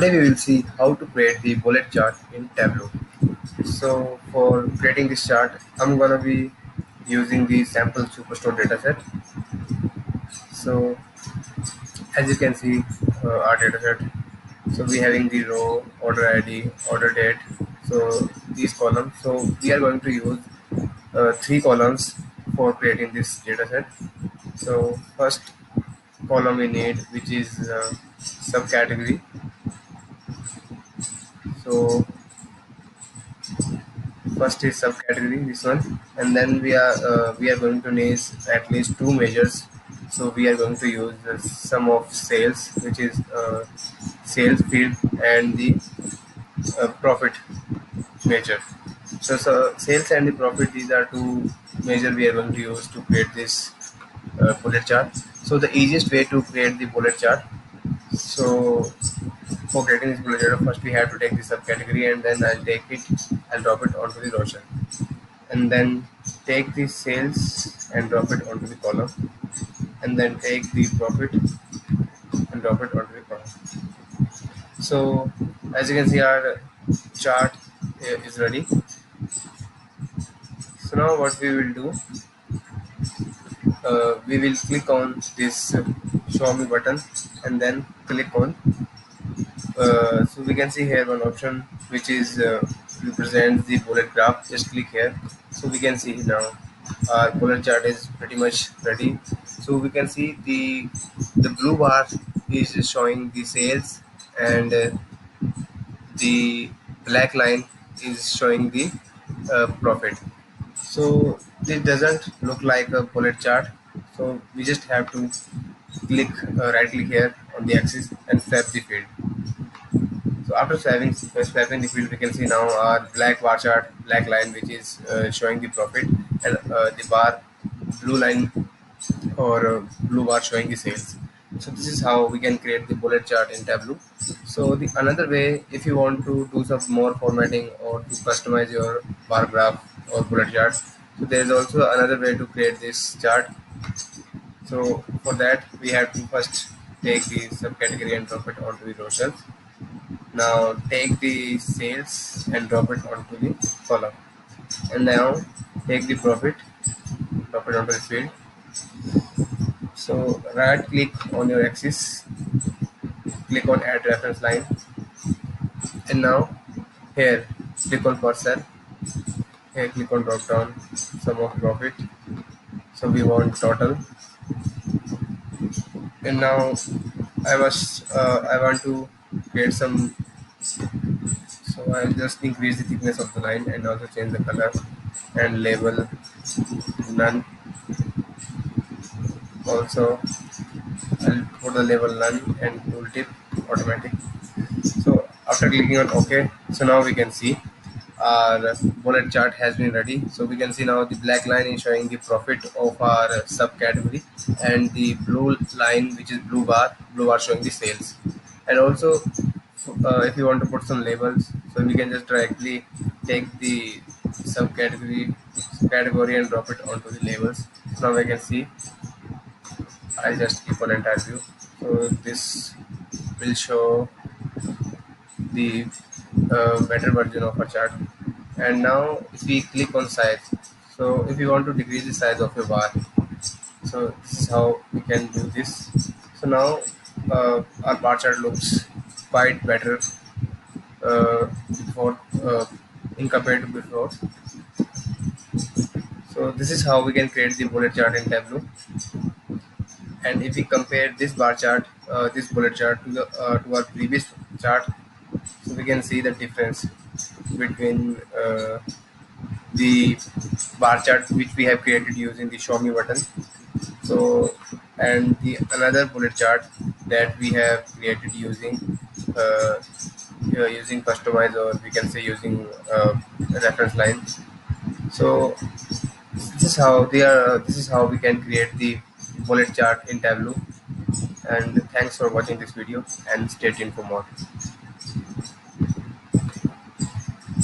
Today we will see how to create the bullet chart in Tableau. So for creating this chart, I'm gonna be using the sample superstore dataset. So as you can see, our dataset. So we having the row, order ID, order date. So these columns. So we are going to use three columns for creating this dataset. So first column we need, which is subcategory. So first is subcategory, this one, and then we are going to need at least two measures. So we are going to use the sum of sales, which is sales field, and the profit measure. So sales and the profit, these are two measure we are going to use to create this bullet chart. So the easiest way to create the bullet chart, so for creating this bullet chart, first we have to take the subcategory, and then I'll drop it onto the row cell, and then take the sales and drop it onto the column, and then take the profit and drop it onto the column. So as you can see, our chart is ready. So now what we will do, we will click on this show me button, and then click on so we can see here one option which is represents the bullet graph. Just click here, so we can see now our bullet chart is pretty much ready. So we can see the blue bar is showing the sales, and the black line is showing the profit. So this doesn't look like a bullet chart, so we just have to click right click here on the axis and swap the field. So after swapping the field, we can see now our black bar chart, black line, which is showing the profit, and the bar blue line, or blue bar showing the sales. So this is how we can create the bullet chart in Tableau. So the another way, if you want to do some more formatting or to customize your bar graph or bullet chart, so there is also another way to create this chart. So for that, we have to first take the subcategory and drop it onto the row cells. Now take the sales and drop it onto the column, and now take the profit, drop it onto the field. So right click on your axis, click on add reference line, and now here click on per cell. Here click on drop down sum of profit. So we want total, and now I want to create some. So I'll just increase the thickness of the line and also change the color and label none. Also I'll put the label none and tooltip automatic. So after clicking on OK, so now we can see our bullet chart has been ready. So we can see now the black line is showing the profit of our subcategory, and the blue line, which is blue bar showing the sales. And also if you want to put some labels, so we can just directly take the subcategory category and drop it onto the labels. So now we can see, I'll just keep on entire view. So this will show the better version of a chart. And now if we click on size, so if you want to decrease the size of your bar, so this is how we can do this. So now our bar chart looks quite better before in compared to before. So this is how we can create the bullet chart in Tableau. And if we compare this bar chart, this bullet chart to our previous chart, so we can see the difference between the bar chart which we have created using the show me button, so and the another bullet chart that we have created using using customize, or we can say using reference line. So this is how we can create the bullet chart in Tableau. And thanks for watching this video, and stay tuned for more.